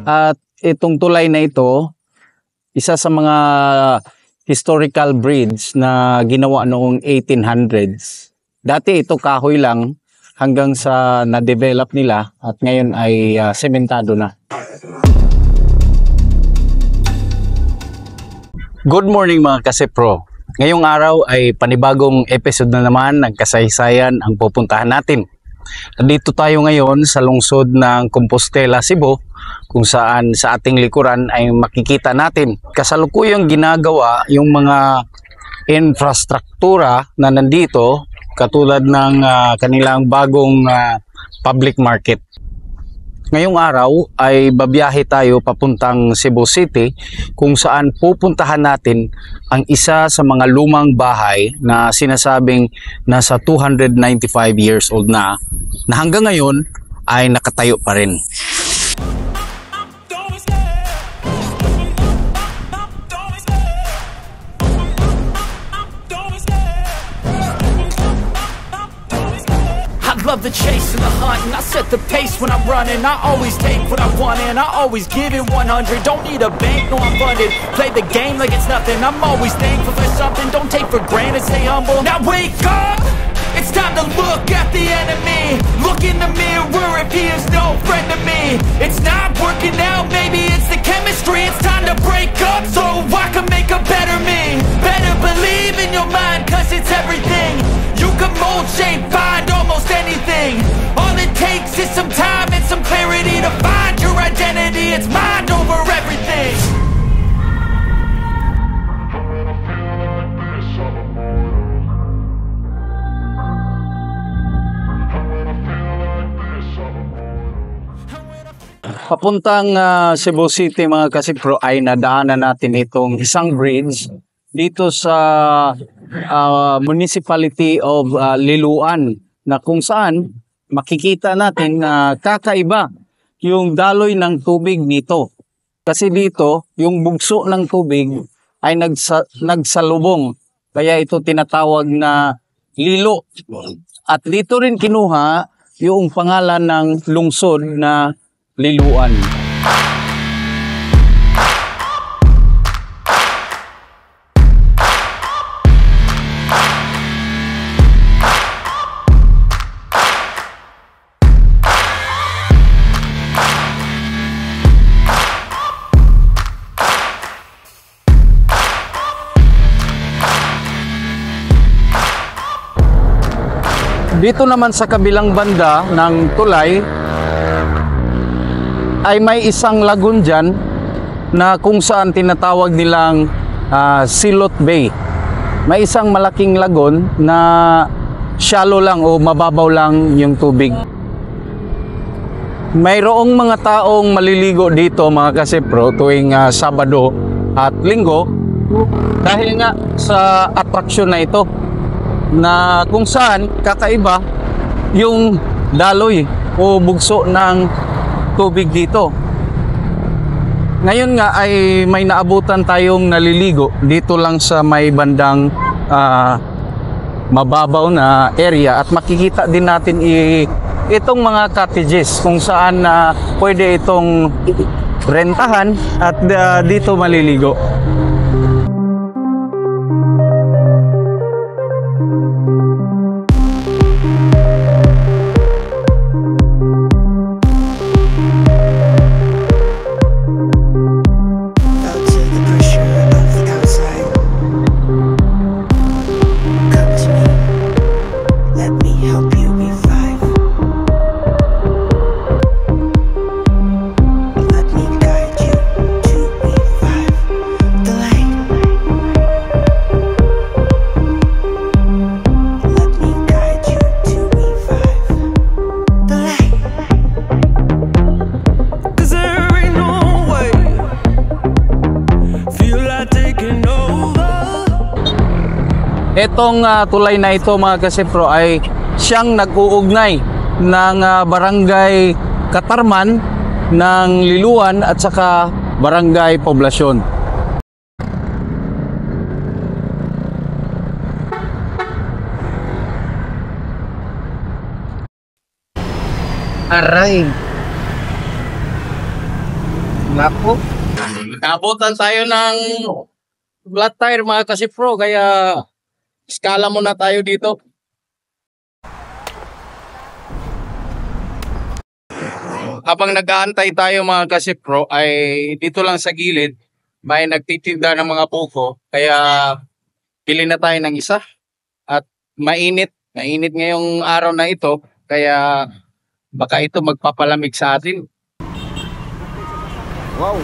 At itong tulay na ito, isa sa mga historical bridge na ginawa noong 1800s. Dati ito kahoy lang hanggang sa na-develop nila at ngayon ay sementado na. Good morning mga Kasepro. Ngayong araw ay panibagong episode na naman ng kasaysayan ang pupuntahan natin. Nandito tayo ngayon sa lungsod ng Compostela, Cebu, kung saan sa ating likuran ay makikita natin kasalukuyang ginagawa yung mga infrastruktura na nandito katulad ng kanilang bagong public market. Ngayong araw ay babiyahe tayo papuntang Cebu City kung saan pupuntahan natin ang isa sa mga lumang bahay na sinasabing nasa 295 years old na hanggang ngayon ay nakatayo pa rin. Love the chase and the hunt, and I set the pace when I'm running. I always take what I want and I always give it 100. Don't need a bank, no I'm funded. Play the game like it's nothing. I'm always thankful for something. Don't take for granted, stay humble. Now wake up, it's time to look at the enemy. Look in the mirror if he is no friend to me. It's not working out, maybe it's the chemistry. It's time to break up so I can make a better me. Better believe in your mind, cause it's everything. You can mold, shape, find almost anything. All it takes is some time and some clarity to find your identity. It's mind over everything. Papuntang Cebu City mga Kasepro ay nadaanan natin itong isang bridge dito sa Municipality of Liloan na kung saan makikita natin na kakaiba yung daloy ng tubig nito. Kasi dito yung bugso ng tubig ay nagsalubong. Kaya ito tinatawag na lilo. At dito rin kinuha yung pangalan ng lungsod na Liloan. Dito naman sa kabilang banda ng tulay ay may isang lagoon dyan na kung saan tinatawag nilang Silot Bay. May isang malaking lagoon na shallow lang o mababaw lang yung tubig. Mayroong mga taong maliligo dito mga Kasepro tuwing Sabado at Linggo dahil nga sa atraksyon na ito na kung saan kakaiba yung daloy o bugso ng tubig dito. Ngayon nga ay may naabutan tayong naliligo dito lang sa may bandang mababaw na area at makikita din natin itong mga cottages kung saan pwede itong rentahan at dito maliligo. Itong tulay na ito mga Kasepro ay siyang nag-uugnay ng barangay Katarman ng Liloan at saka barangay Poblasyon. Aray. Naku. Naabutan tayo ng flat tire mga kasipro, kaya skala muna tayo dito. Habang nag-aantay tayo mga kasipro, ay dito lang sa gilid, may nagtitinda ng mga puko, kaya pili na tayo ng isa. At mainit ngayong araw na ito, kaya baka ito magpapalamig sa atin. Wow!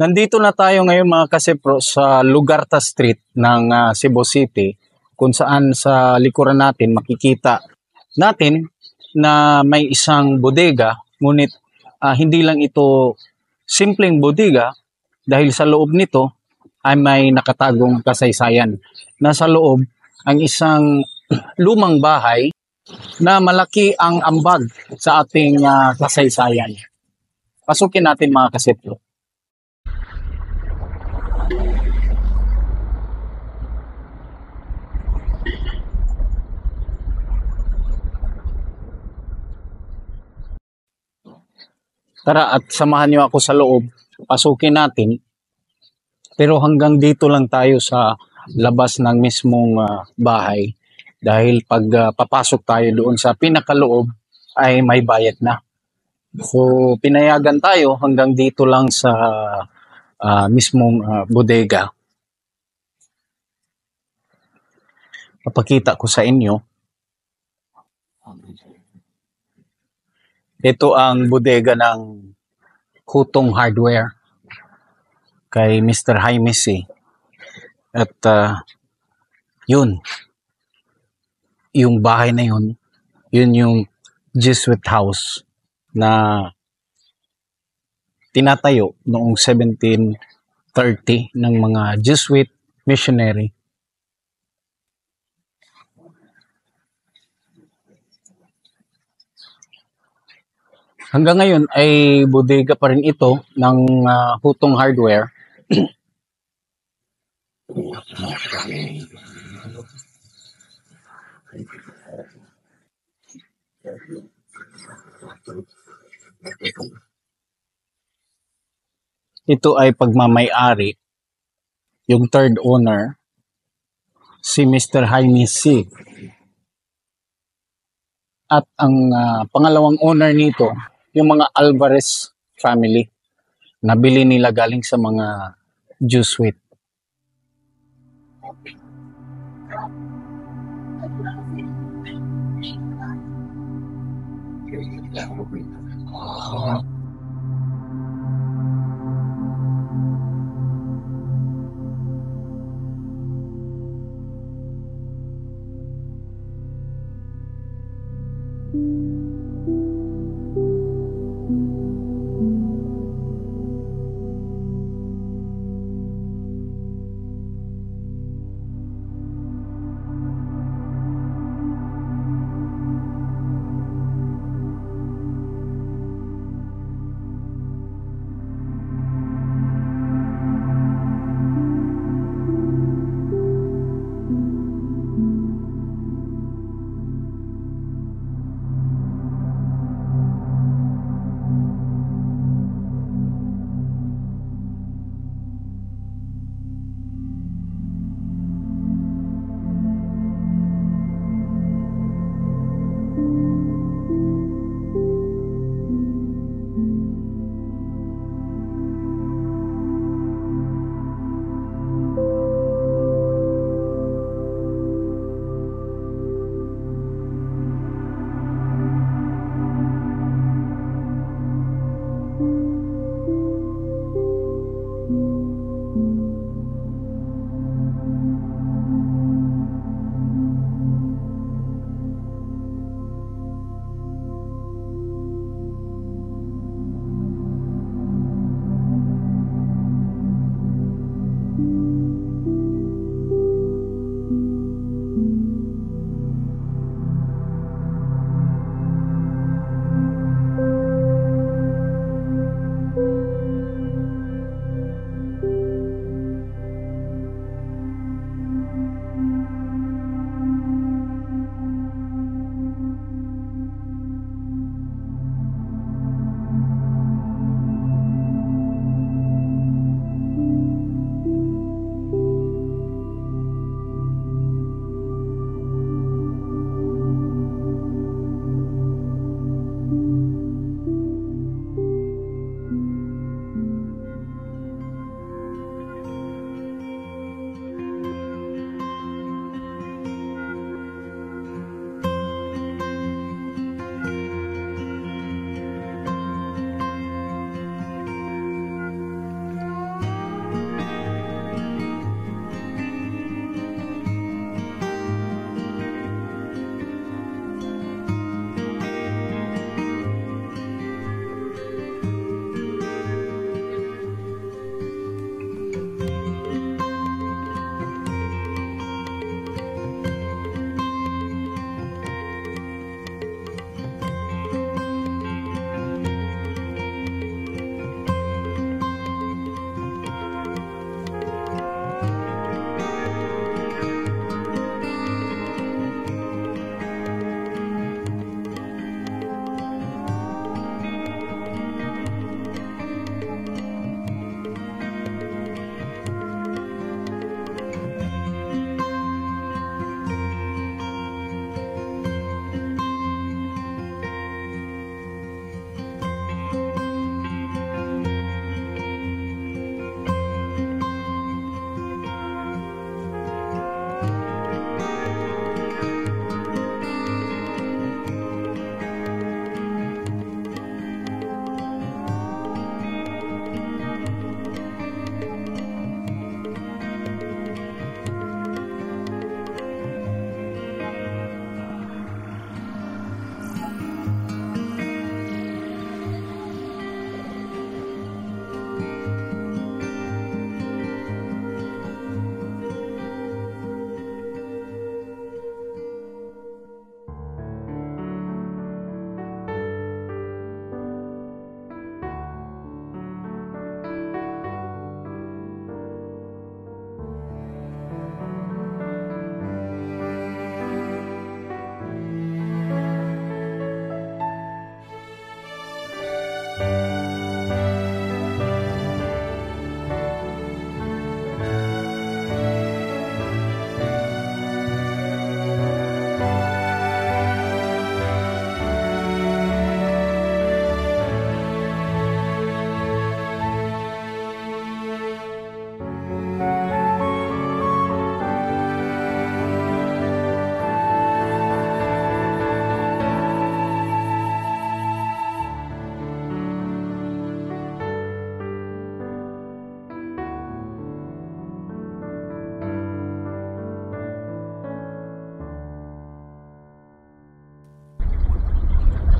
Nandito na tayo ngayon mga kasipro sa Lugarta Street ng Cebu City, kung saan sa likuran natin makikita natin na may isang bodega, ngunit hindi lang ito simpleng bodega dahil sa loob nito ay may nakatagong kasaysayan. Nasa loob ang isang lumang bahay na malaki ang ambag sa ating kasaysayan. Pasukin natin mga kasipro. Tara at samahan niyo ako sa loob. Pasukin natin. Pero hanggang dito lang tayo sa labas ng mismong bahay. Dahil pag papasok tayo doon sa pinakaloob ay may bayad na. So pinayagan tayo hanggang dito lang sa mismong bodega. Papakita ko sa inyo. Ito ang bodega ng Hutong Hardware kay Mr. Jaime C. At yun, yung bahay na yun, yun yung Jesuit house na tinatayo noong 1730 ng mga Jesuit missionary. Hanggang ngayon ay bodega pa rin ito ng Hutong Hardware. Ito ay pagmamay-ari, yung third owner, si Mr. Jaime C. At ang pangalawang owner nito, yung mga Alvarez family. Nabili nila galing sa mga Jesuit.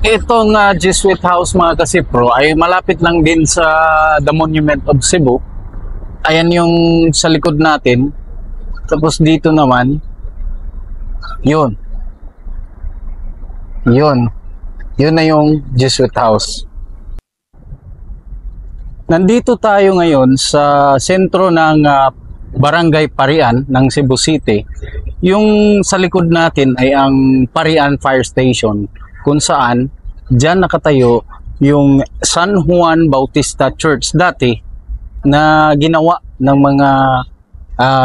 Itong Jesuit House mga kasipro ay malapit lang din sa The Monument of Cebu. Ayan yung sa likod natin. Tapos dito naman, yun. Yun na yung Jesuit House. Nandito tayo ngayon sa sentro ng Barangay Parian ng Cebu City. Yung sa likod natin ay ang Parian Fire Station, kung saan dyan nakatayo yung San Juan Bautista Church dati na ginawa ng mga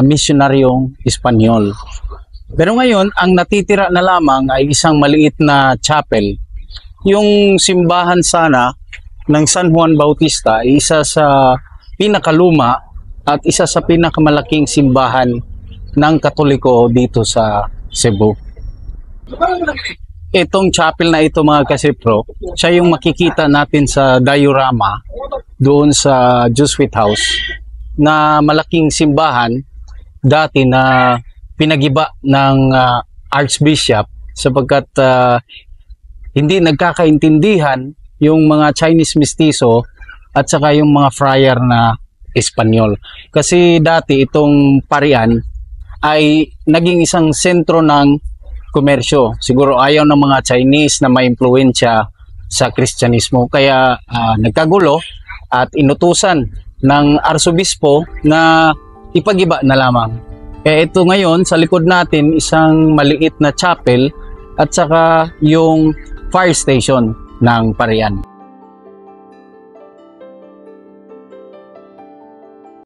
misyonaryong Espanyol. Pero ngayon, ang natitira na lamang ay isang maliit na chapel. Yung simbahan sana ng San Juan Bautista ay isa sa pinakaluma at isa sa pinakamalaking simbahan ng Katoliko dito sa Cebu. Itong chapel na ito mga kasipro, siya yung makikita natin sa diorama doon sa Jesuit House na malaking simbahan dati na pinagiba ng Archbishop sapagkat hindi nagkakaintindihan yung mga Chinese mestizo at saka yung mga friar na Espanyol. Kasi dati itong Parian ay naging isang sentro ng komersyo. Siguro ayaw ng mga Chinese na maimpluwensya sa Kristyanismo. Kaya nagkagulo at inutusan ng arsobispo na ipagiba na lamang. Kaya ito ngayon sa likod natin isang maliit na chapel at saka yung fire station ng Parian.